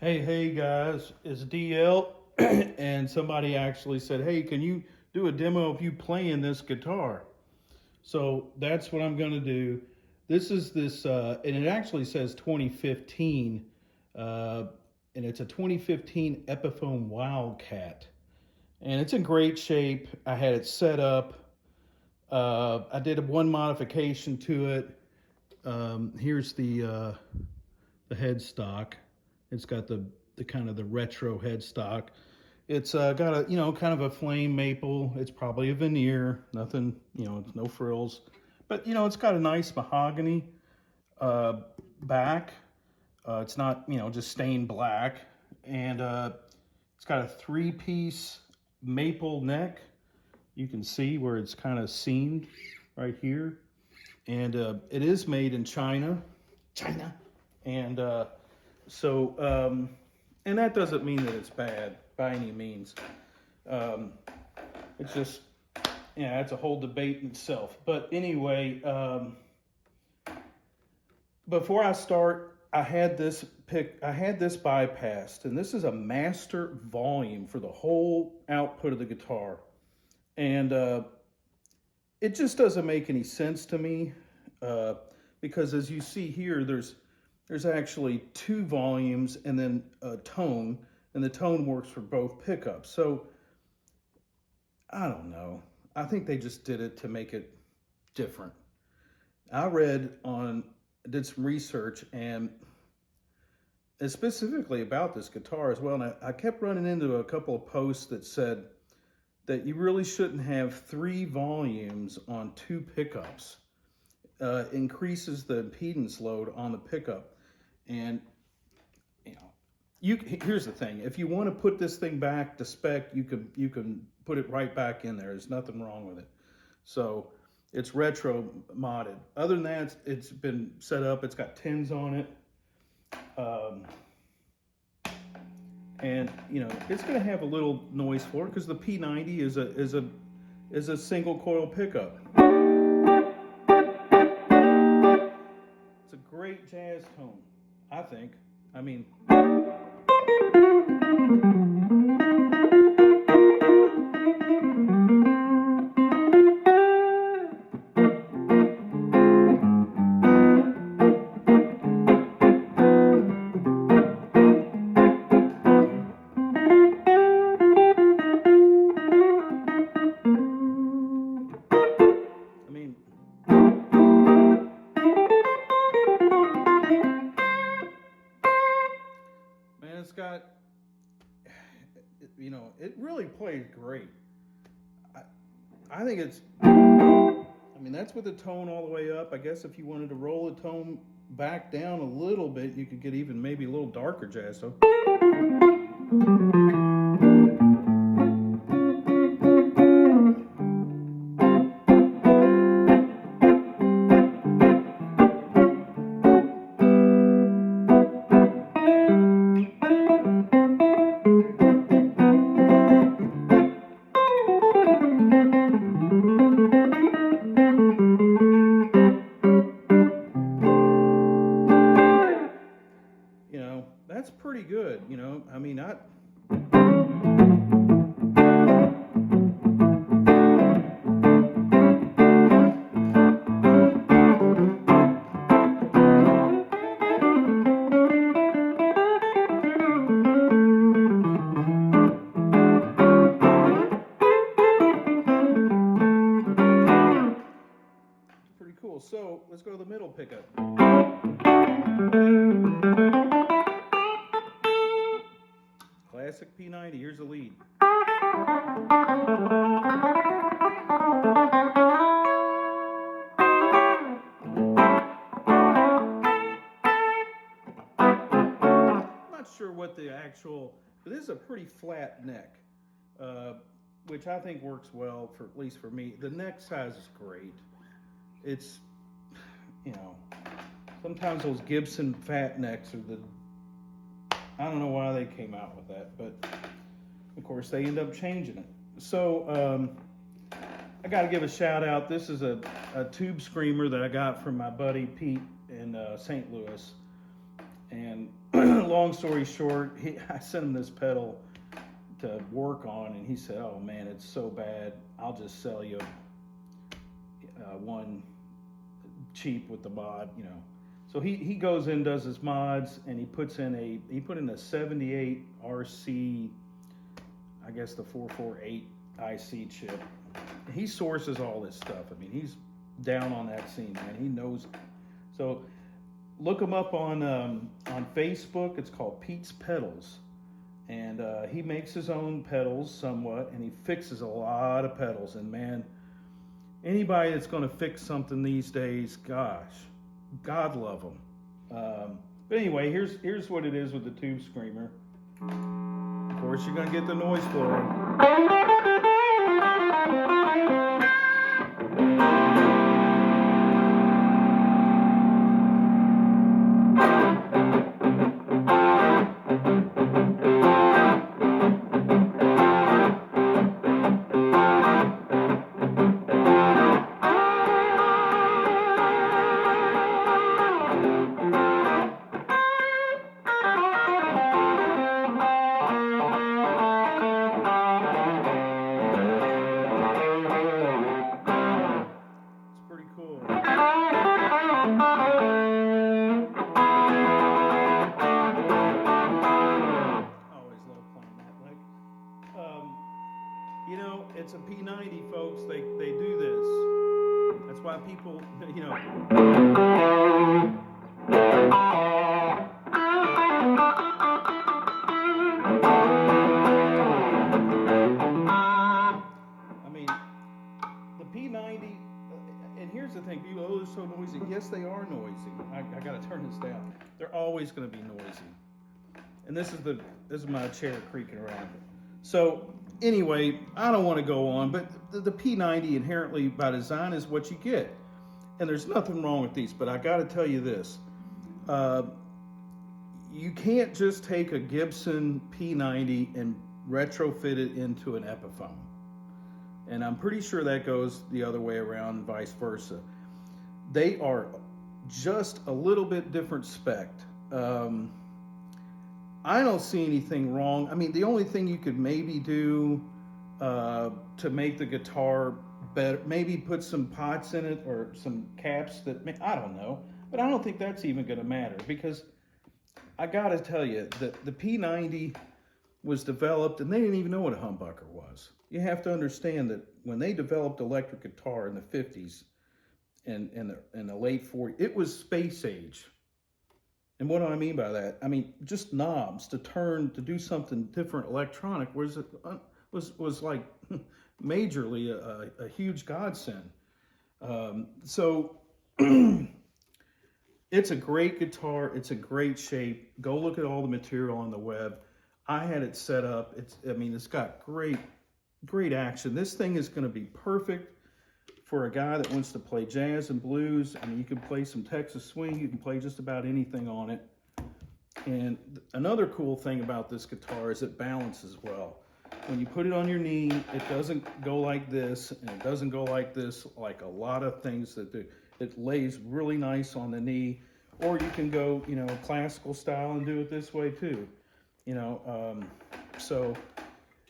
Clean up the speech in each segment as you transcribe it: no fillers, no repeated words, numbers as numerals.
Hey guys, it's DL, and somebody actually said, hey, can you do a demo of you playing this guitar? So that's what I'm going to do. And it actually says 2015, uh, and it's a 2015 Epiphone Wildkat. And it's in great shape. I had it set up. I did one modification to it. Here's the headstock. It's got the kind of the retro headstock. It's got a kind of a flame maple. It's probably a veneer. Nothing, it's no frills, but it's got a nice mahogany uh, back. It's not just stained black, and it's got a three-piece maple neck. You can see where it's kind of seamed right here, and it is made in China. China. And and that doesn't mean that it's bad by any means. It's just, it's a whole debate in itself. But anyway, before I start, I had this bypassed, and this is a master volume for the whole output of the guitar. And it just doesn't make any sense to me, because as you see here, there's actually two volumes and then a tone, and the tone works for both pickups. So I don't know. I think they just did it to make it different. I did some research and specifically about this guitar as well, and I kept running into a couple of posts that said that you really shouldn't have three volumes on two pickups. Increases the impedance load on the pickup. And here's the thing: if you want to put this thing back to spec, you can put it right back in there. There's nothing wrong with it. So it's retro modded. Other than that, it's been set up. It's got tins on it, and it's going to have a little noise floor because the P90 is a single coil pickup. It's a great jazz tone, I think. I mean, man, it's got, it really plays great. I think that's with the tone all the way up. I guess if you wanted to roll the tone back down a little bit, you could get even maybe a little darker jazz. So. That's pretty good, I mean, pretty cool. So let's go to the middle pickup. Classic P90, here's the lead. Not sure what the but this is a pretty flat neck, which I think works well at least for me. The neck size is great. It's, sometimes those Gibson fat necks are I don't know why they came out with that, but of course they end up changing it. So I got to give a shout out. This is a Tubescreamer that I got from my buddy Pete in St. Louis, and long story short, I sent him this pedal to work on, and he said, "Oh man, it's so bad. I'll just sell you one cheap with the mod, you know." So he goes in, does his mods, and he put in a 78 RC, I guess the 448 IC chip. He sources all this stuff. I mean, he's down on that scene, man. He knows. So look him up on Facebook. It's called Pete's Pedals, and he makes his own pedals somewhat, and he fixes a lot of pedals. And man, anybody that's going to fix something these days, gosh, God love them. But anyway, here's what it is with the Tubescreamer. Of course, you're going to get the noise floor. You know, it's a P90, folks. They do this. That's why people, you know. I mean, the P90, and here's the thing, people, oh, they're so noisy. Yes, they are noisy. I got to turn this down. They're always going to be noisy. And this is my chair creaking around. So anyway, I don't want to go on, but the P90 inherently by design is what you get. And there's nothing wrong with these, but I got to tell you this. You can't just take a Gibson P90 and retrofit it into an Epiphone. And I'm pretty sure that goes the other way around and vice versa. They are just a little bit different spec. I don't see anything wrong. I mean, the only thing you could maybe do to make the guitar better, maybe put some pots in it or some caps that, I don't know. But I don't think that's even going to matter, because I got to tell you that the P90 was developed, and they didn't even know what a humbucker was. You have to understand that when they developed electric guitar in the 50s and in the late 40s, it was space age. And what do I mean by that? I mean, just knobs to turn, to do something different electronic was like majorly a huge godsend. So it's a great guitar. It's a great shape. Go look at all the material on the web. I had it set up. It's got great action. This thing is going to be perfect for a guy that wants to play jazz and blues. I mean, you can play some Texas swing. You can play just about anything on it. And another cool thing about this guitar is it balances well. When you put it on your knee, it doesn't go like this, and it doesn't go like this, like a lot of things that do. It lays really nice on the knee, or you can go, you know, classical style and do it this way too. You know, so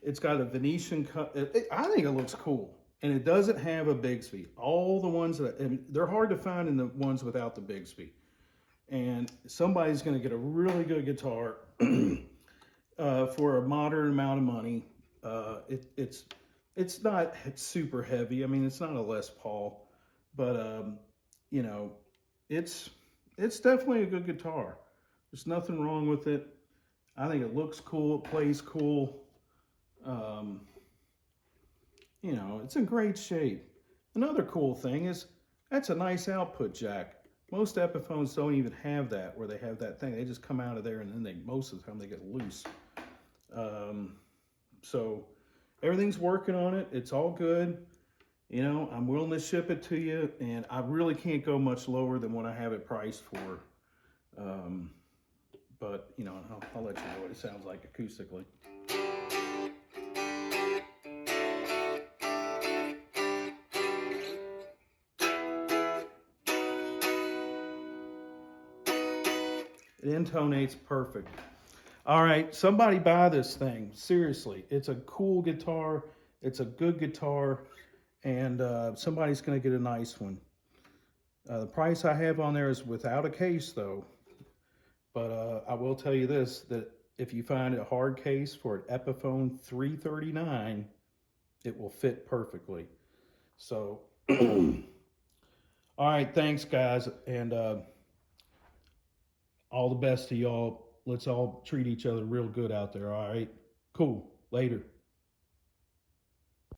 it's got a Venetian cut. I think it looks cool. And it doesn't have a Bigsby. All the ones and they're hard to find in the ones without the Bigsby. And somebody's going to get a really good guitar for a moderate amount of money. It's not super heavy. I mean, it's not a Les Paul, but you know, it's definitely a good guitar. There's nothing wrong with it. I think it looks cool. It plays cool. You know, it's in great shape. Another cool thing is that's a nice output jack. Most Epiphones don't even have that, where they have that thing. They just come out of there, and then most of the time they get loose. So everything's working on it. It's all good. You know, I'm willing to ship it to you, and I really can't go much lower than what I have it priced for. But, you know, I'll let you know what it sounds like acoustically. It intonates perfect. All right, somebody buy this thing. Seriously, it's a cool guitar. It's a good guitar, and somebody's going to get a nice one. The price I have on there is without a case, though. But I will tell you this, that if you find a hard case for an Epiphone 339, it will fit perfectly. So, all right, thanks, guys, and all the best to y'all. Let's all treat each other real good out there, all right? Cool. Later.